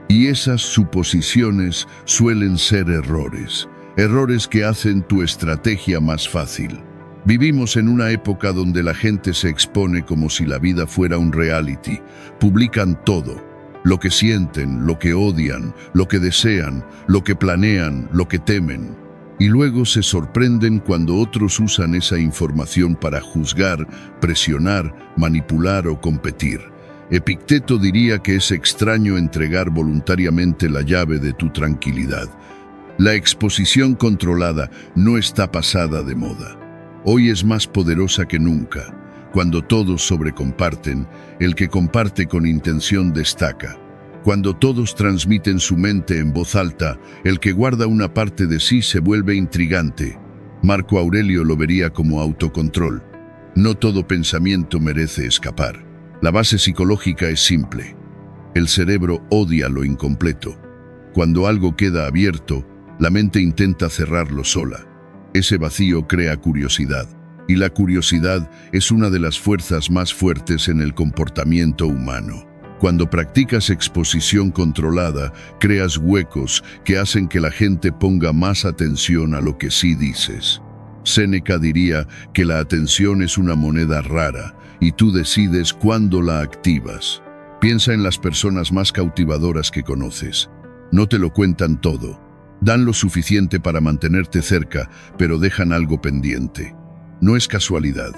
Y esas suposiciones suelen ser errores. Errores que hacen tu estrategia más fácil. Vivimos en una época donde la gente se expone como si la vida fuera un reality. Publican todo. Lo que sienten, lo que odian, lo que desean, lo que planean, lo que temen. Y luego se sorprenden cuando otros usan esa información para juzgar, presionar, manipular o competir. Epicteto diría que es extraño entregar voluntariamente la llave de tu tranquilidad. La exposición controlada no está pasada de moda. Hoy es más poderosa que nunca. Cuando todos sobrecomparten, el que comparte con intención destaca. Cuando todos transmiten su mente en voz alta, el que guarda una parte de sí se vuelve intrigante. Marco Aurelio lo vería como autocontrol. No todo pensamiento merece escapar. La base psicológica es simple. El cerebro odia lo incompleto. Cuando algo queda abierto, la mente intenta cerrarlo sola. Ese vacío crea curiosidad, y la curiosidad es una de las fuerzas más fuertes en el comportamiento humano. Cuando practicas exposición controlada, creas huecos que hacen que la gente ponga más atención a lo que sí dices. Séneca diría que la atención es una moneda rara, y tú decides cuándo la activas. Piensa en las personas más cautivadoras que conoces. No te lo cuentan todo. Dan lo suficiente para mantenerte cerca, pero dejan algo pendiente. No es casualidad,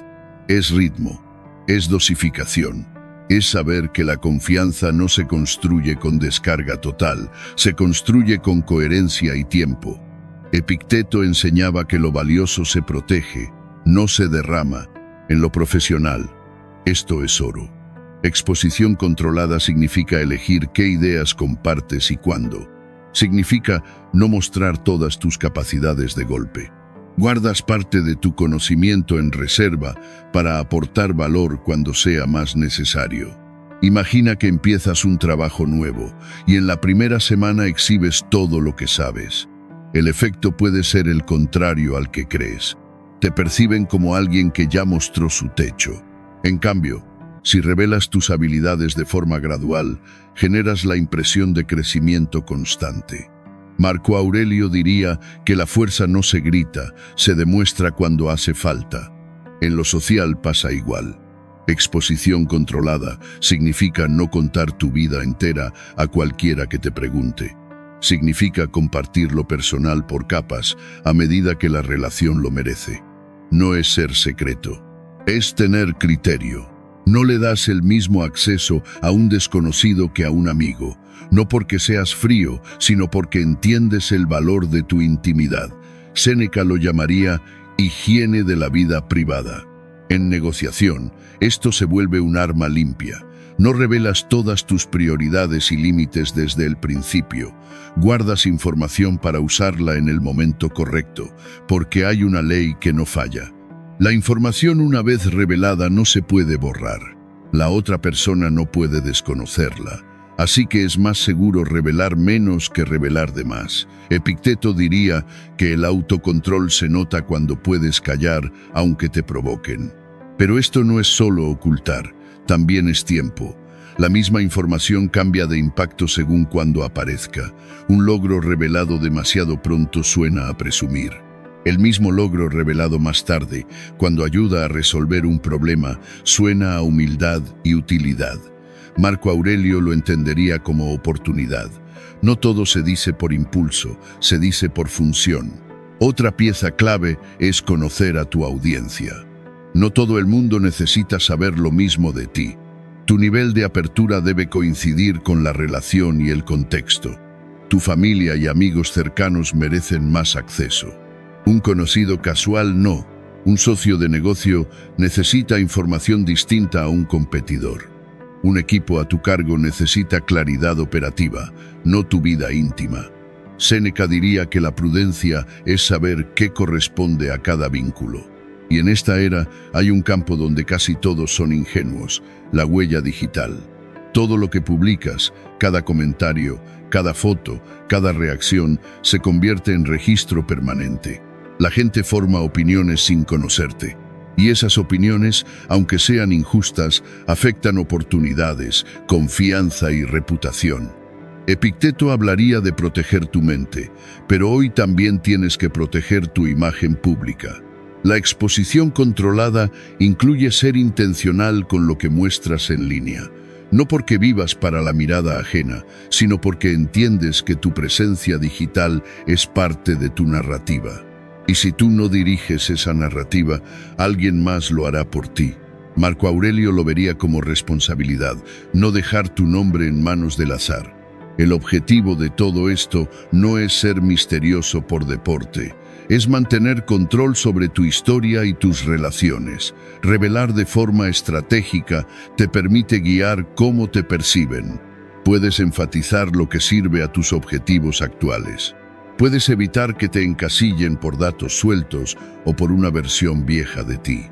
es ritmo, es dosificación. Es saber que la confianza no se construye con descarga total, se construye con coherencia y tiempo. Epicteto enseñaba que lo valioso se protege, no se derrama. En lo profesional, esto es oro. Exposición controlada significa elegir qué ideas compartes y cuándo. Significa no mostrar todas tus capacidades de golpe. Guardas parte de tu conocimiento en reserva para aportar valor cuando sea más necesario. Imagina que empiezas un trabajo nuevo y en la primera semana exhibes todo lo que sabes. El efecto puede ser el contrario al que crees. Te perciben como alguien que ya mostró su techo. En cambio, si revelas tus habilidades de forma gradual, generas la impresión de crecimiento constante. Marco Aurelio diría que la fuerza no se grita, se demuestra cuando hace falta. En lo social pasa igual. Exposición controlada significa no contar tu vida entera a cualquiera que te pregunte. Significa compartir lo personal por capas a medida que la relación lo merece. No es ser secreto, es tener criterio. No le das el mismo acceso a un desconocido que a un amigo, no porque seas frío, sino porque entiendes el valor de tu intimidad. Séneca lo llamaría higiene de la vida privada. En negociación, esto se vuelve un arma limpia. No revelas todas tus prioridades y límites desde el principio. Guardas información para usarla en el momento correcto, porque hay una ley que no falla. La información una vez revelada no se puede borrar. La otra persona no puede desconocerla. Así que es más seguro revelar menos que revelar de más. Epicteto diría que el autocontrol se nota cuando puedes callar aunque te provoquen. Pero esto no es solo ocultar, también es tiempo. La misma información cambia de impacto según cuando aparezca. Un logro revelado demasiado pronto suena a presumir. El mismo logro revelado más tarde, cuando ayuda a resolver un problema, suena a humildad y utilidad. Marco Aurelio lo entendería como oportunidad. No todo se dice por impulso, se dice por función. Otra pieza clave es conocer a tu audiencia. No todo el mundo necesita saber lo mismo de ti. Tu nivel de apertura debe coincidir con la relación y el contexto. Tu familia y amigos cercanos merecen más acceso. Un conocido casual no. Un socio de negocio necesita información distinta a un competidor. Un equipo a tu cargo necesita claridad operativa, no tu vida íntima. Séneca diría que la prudencia es saber qué corresponde a cada vínculo. Y en esta era hay un campo donde casi todos son ingenuos, la huella digital. Todo lo que publicas, cada comentario, cada foto, cada reacción, se convierte en registro permanente. La gente forma opiniones sin conocerte. Y esas opiniones, aunque sean injustas, afectan oportunidades, confianza y reputación. Epicteto hablaría de proteger tu mente, pero hoy también tienes que proteger tu imagen pública. La exposición controlada incluye ser intencional con lo que muestras en línea. No porque vivas para la mirada ajena, sino porque entiendes que tu presencia digital es parte de tu narrativa. Y si tú no diriges esa narrativa, alguien más lo hará por ti. Marco Aurelio lo vería como responsabilidad, no dejar tu nombre en manos del azar. El objetivo de todo esto no es ser misterioso por deporte, es mantener control sobre tu historia y tus relaciones. Revelar de forma estratégica te permite guiar cómo te perciben. Puedes enfatizar lo que sirve a tus objetivos actuales. Puedes evitar que te encasillen por datos sueltos o por una versión vieja de ti.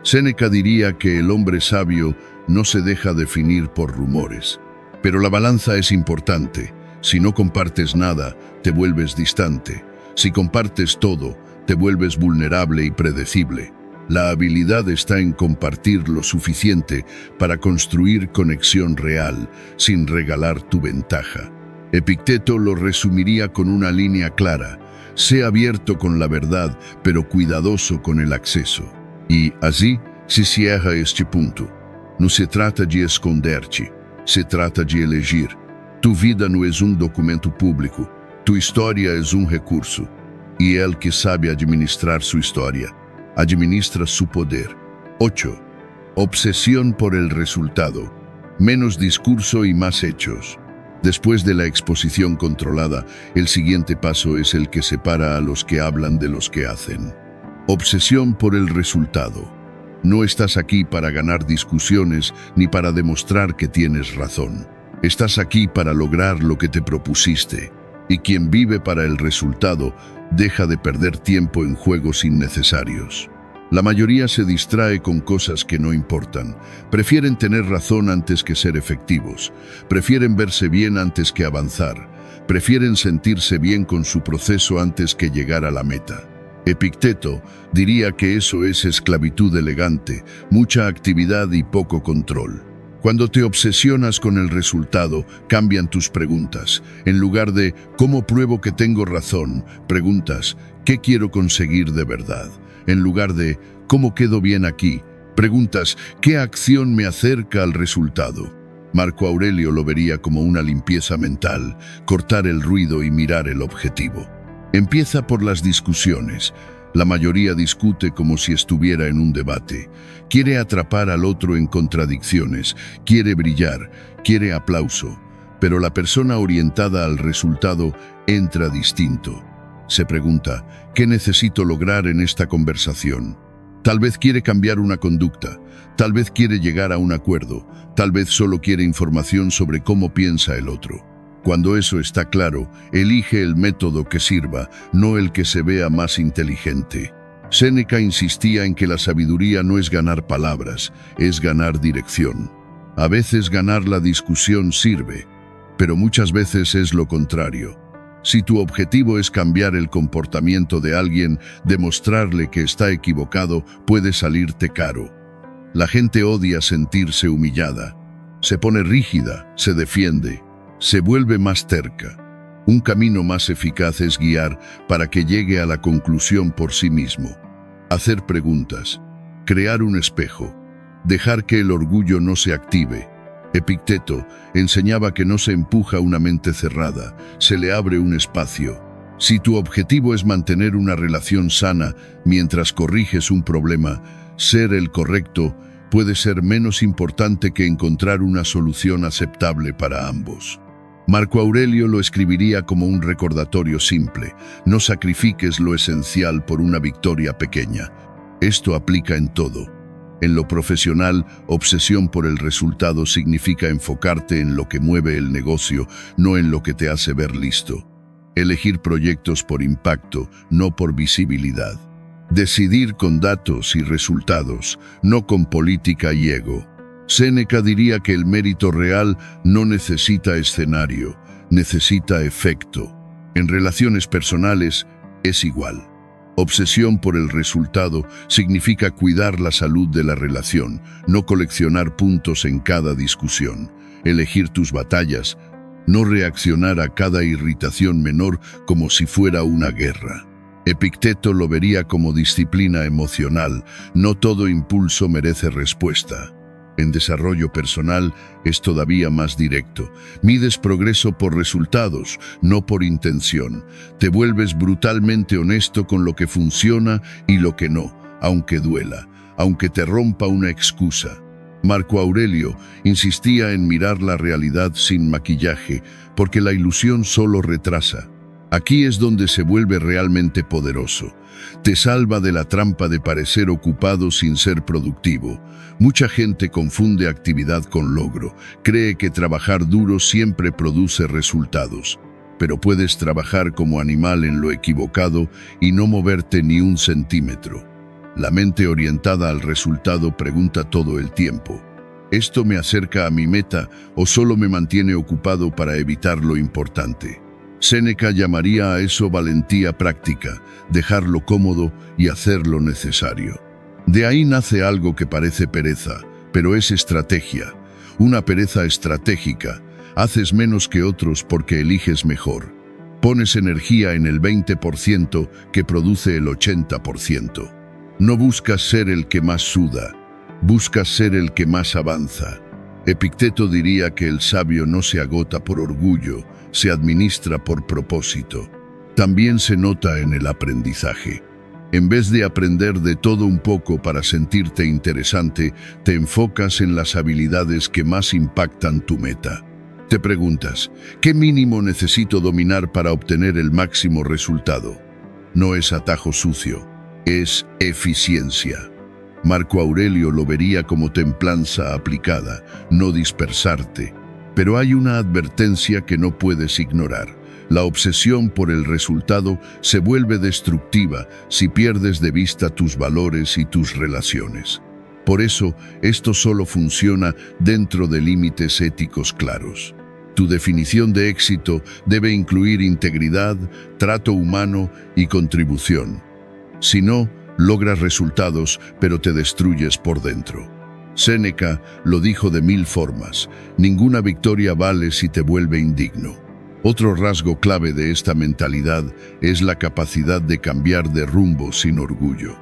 Séneca diría que el hombre sabio no se deja definir por rumores. Pero la balanza es importante. Si no compartes nada, te vuelves distante. Si compartes todo, te vuelves vulnerable y predecible. La habilidad está en compartir lo suficiente para construir conexión real, sin regalar tu ventaja. Epicteto lo resumiría con una línea clara: sé abierto con la verdad, pero cuidadoso con el acceso. Y así se cierra este punto. No se trata de esconderse, se trata de elegir. Tu vida no es un documento público, tu historia es un recurso. Y el que sabe administrar su historia, administra su poder. 8. Obsesión por el resultado. Menos discurso y más hechos. Después de la exposición controlada, el siguiente paso es el que separa a los que hablan de los que hacen. Obsesión por el resultado. No estás aquí para ganar discusiones ni para demostrar que tienes razón. Estás aquí para lograr lo que te propusiste. Y quien vive para el resultado deja de perder tiempo en juegos innecesarios. La mayoría se distrae con cosas que no importan. Prefieren tener razón antes que ser efectivos. Prefieren verse bien antes que avanzar. Prefieren sentirse bien con su proceso antes que llegar a la meta. Epicteto diría que eso es esclavitud elegante, mucha actividad y poco control. Cuando te obsesionas con el resultado, cambian tus preguntas. En lugar de ¿cómo pruebo que tengo razón?, preguntas ¿qué quiero conseguir de verdad? En lugar de ¿cómo quedo bien aquí?, preguntas ¿qué acción me acerca al resultado? Marco Aurelio lo vería como una limpieza mental, cortar el ruido y mirar el objetivo. Empieza por las discusiones. La mayoría discute como si estuviera en un debate. Quiere atrapar al otro en contradicciones, quiere brillar, quiere aplauso. Pero la persona orientada al resultado entra distinto. Se pregunta, ¿qué necesito lograr en esta conversación? Tal vez quiere cambiar una conducta, tal vez quiere llegar a un acuerdo, tal vez solo quiere información sobre cómo piensa el otro. Cuando eso está claro, elige el método que sirva, no el que se vea más inteligente. Séneca insistía en que la sabiduría no es ganar palabras, es ganar dirección. A veces ganar la discusión sirve, pero muchas veces es lo contrario. Si tu objetivo es cambiar el comportamiento de alguien, demostrarle que está equivocado puede salirte caro. La gente odia sentirse humillada. Se pone rígida, se defiende, se vuelve más terca. Un camino más eficaz es guiar para que llegue a la conclusión por sí mismo. Hacer preguntas, crear un espejo, dejar que el orgullo no se active. Epicteto enseñaba que no se empuja una mente cerrada, se le abre un espacio. Si tu objetivo es mantener una relación sana mientras corriges un problema, ser el correcto puede ser menos importante que encontrar una solución aceptable para ambos. Marco Aurelio lo escribiría como un recordatorio simple: no sacrifiques lo esencial por una victoria pequeña. Esto aplica en todo. En lo profesional, obsesión por el resultado significa enfocarte en lo que mueve el negocio, no en lo que te hace ver listo. Elegir proyectos por impacto, no por visibilidad. Decidir con datos y resultados, no con política y ego. Séneca diría que el mérito real no necesita escenario, necesita efecto. En relaciones personales es igual. Obsesión por el resultado significa cuidar la salud de la relación, no coleccionar puntos en cada discusión. Elegir tus batallas, no reaccionar a cada irritación menor como si fuera una guerra. Epicteto lo vería como disciplina emocional, no todo impulso merece respuesta. En desarrollo personal es todavía más directo. Mides progreso por resultados, no por intención. Te vuelves brutalmente honesto con lo que funciona y lo que no, aunque duela, aunque te rompa una excusa. Marco Aurelio insistía en mirar la realidad sin maquillaje, porque la ilusión solo retrasa. Aquí es donde se vuelve realmente poderoso. Te salva de la trampa de parecer ocupado sin ser productivo. Mucha gente confunde actividad con logro. Cree que trabajar duro siempre produce resultados. Pero puedes trabajar como animal en lo equivocado y no moverte ni un centímetro. La mente orientada al resultado pregunta todo el tiempo: ¿esto me acerca a mi meta o solo me mantiene ocupado para evitar lo importante? Séneca llamaría a eso valentía práctica, dejar lo cómodo y hacer lo necesario. De ahí nace algo que parece pereza, pero es estrategia. Una pereza estratégica. Haces menos que otros porque eliges mejor. Pones energía en el 20% que produce el 80%. No buscas ser el que más suda, buscas ser el que más avanza. Epicteto diría que el sabio no se agota por orgullo, se administra por propósito. También se nota en el aprendizaje. En vez de aprender de todo un poco para sentirte interesante, te enfocas en las habilidades que más impactan tu meta. Te preguntas, ¿qué mínimo necesito dominar para obtener el máximo resultado? No es atajo sucio, es eficiencia. Marco Aurelio lo vería como templanza aplicada, no dispersarte. Pero hay una advertencia que no puedes ignorar. La obsesión por el resultado se vuelve destructiva si pierdes de vista tus valores y tus relaciones. Por eso, esto solo funciona dentro de límites éticos claros. Tu definición de éxito debe incluir integridad, trato humano y contribución. Si no, logras resultados, pero te destruyes por dentro. Séneca lo dijo de 1000 formas: ninguna victoria vale si te vuelve indigno. Otro rasgo clave de esta mentalidad es la capacidad de cambiar de rumbo sin orgullo.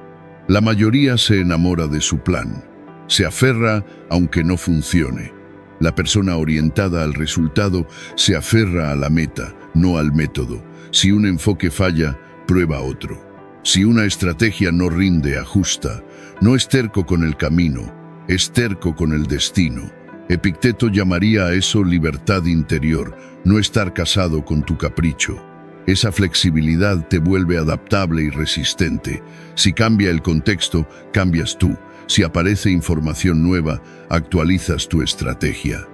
La mayoría se enamora de su plan. Se aferra aunque no funcione. La persona orientada al resultado se aferra a la meta, no al método. Si un enfoque falla, prueba otro. Si una estrategia no rinde, ajusta. No es terco con el camino, es terco con el destino. Epicteto llamaría a eso libertad interior, no estar casado con tu capricho. Esa flexibilidad te vuelve adaptable y resistente. Si cambia el contexto, cambias tú. Si aparece información nueva, actualizas tu estrategia.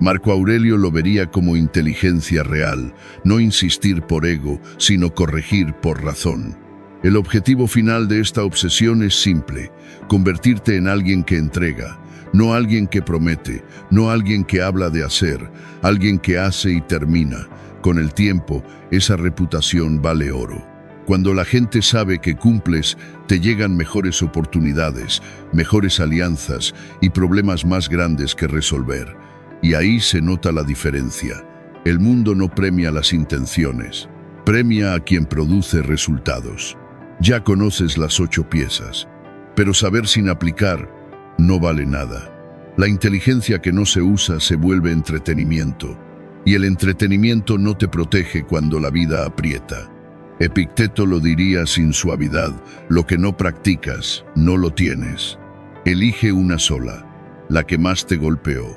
Marco Aurelio lo vería como inteligencia real, no insistir por ego, sino corregir por razón. El objetivo final de esta obsesión es simple: convertirte en alguien que entrega, no alguien que promete, no alguien que habla de hacer, alguien que hace y termina. Con el tiempo, esa reputación vale oro. Cuando la gente sabe que cumples, te llegan mejores oportunidades, mejores alianzas y problemas más grandes que resolver. Y ahí se nota la diferencia. El mundo no premia las intenciones, premia a quien produce resultados. Ya conoces las 8 piezas, pero saber sin aplicar no vale nada. La inteligencia que no se usa se vuelve entretenimiento, y el entretenimiento no te protege cuando la vida aprieta. Epicteto lo diría sin suavidad: lo que no practicas, no lo tienes. Elige una sola, la que más te golpeó,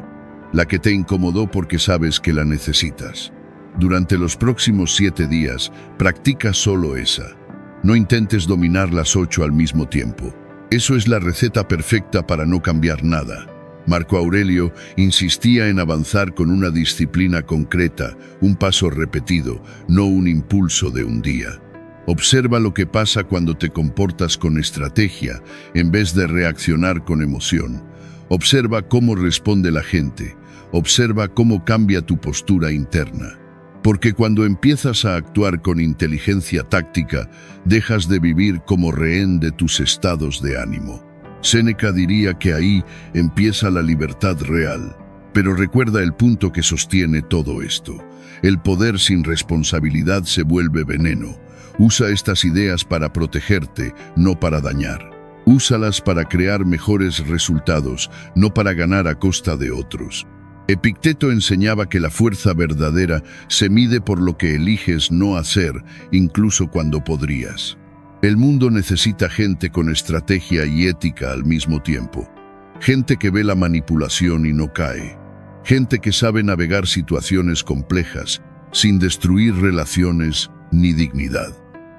la que te incomodó porque sabes que la necesitas. Durante los próximos 7 días, practica solo esa. No intentes dominar las 8 al mismo tiempo. Eso es la receta perfecta para no cambiar nada. Marco Aurelio insistía en avanzar con una disciplina concreta, un paso repetido, no un impulso de un día. Observa lo que pasa cuando te comportas con estrategia en vez de reaccionar con emoción. Observa cómo responde la gente. Observa cómo cambia tu postura interna. Porque cuando empiezas a actuar con inteligencia táctica, dejas de vivir como rehén de tus estados de ánimo. Séneca diría que ahí empieza la libertad real. Pero recuerda el punto que sostiene todo esto. El poder sin responsabilidad se vuelve veneno. Usa estas ideas para protegerte, no para dañar. Úsalas para crear mejores resultados, no para ganar a costa de otros. Epicteto enseñaba que la fuerza verdadera se mide por lo que eliges no hacer, incluso cuando podrías. El mundo necesita gente con estrategia y ética al mismo tiempo. Gente que ve la manipulación y no cae. Gente que sabe navegar situaciones complejas, sin destruir relaciones ni dignidad.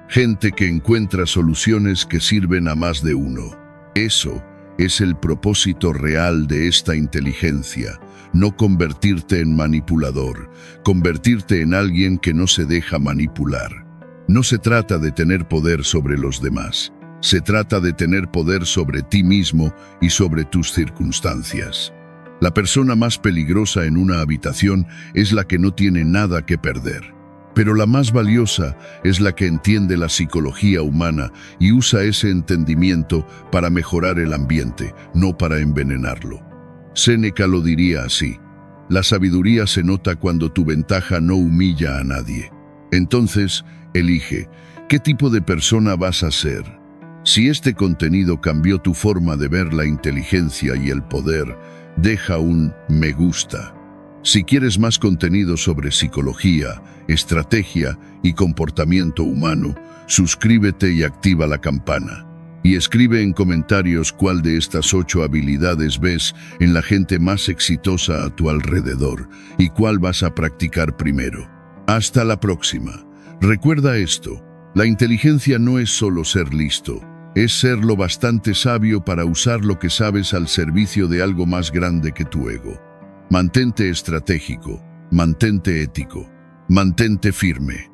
Gente que encuentra soluciones que sirven a más de uno. Eso es el propósito real de esta inteligencia. No convertirte en manipulador, convertirte en alguien que no se deja manipular. No se trata de tener poder sobre los demás, se trata de tener poder sobre ti mismo y sobre tus circunstancias. La persona más peligrosa en una habitación es la que no tiene nada que perder. Pero la más valiosa es la que entiende la psicología humana y usa ese entendimiento para mejorar el ambiente, no para envenenarlo. Séneca lo diría así: la sabiduría se nota cuando tu ventaja no humilla a nadie. Entonces, elige, ¿qué tipo de persona vas a ser? Si este contenido cambió tu forma de ver la inteligencia y el poder, deja un me gusta. Si quieres más contenido sobre psicología, estrategia y comportamiento humano, suscríbete y activa la campana. Y escribe en comentarios cuál de estas 8 habilidades ves en la gente más exitosa a tu alrededor y cuál vas a practicar primero. Hasta la próxima. Recuerda esto, la inteligencia no es solo ser listo, es ser lo bastante sabio para usar lo que sabes al servicio de algo más grande que tu ego. Mantente estratégico, mantente ético, mantente firme.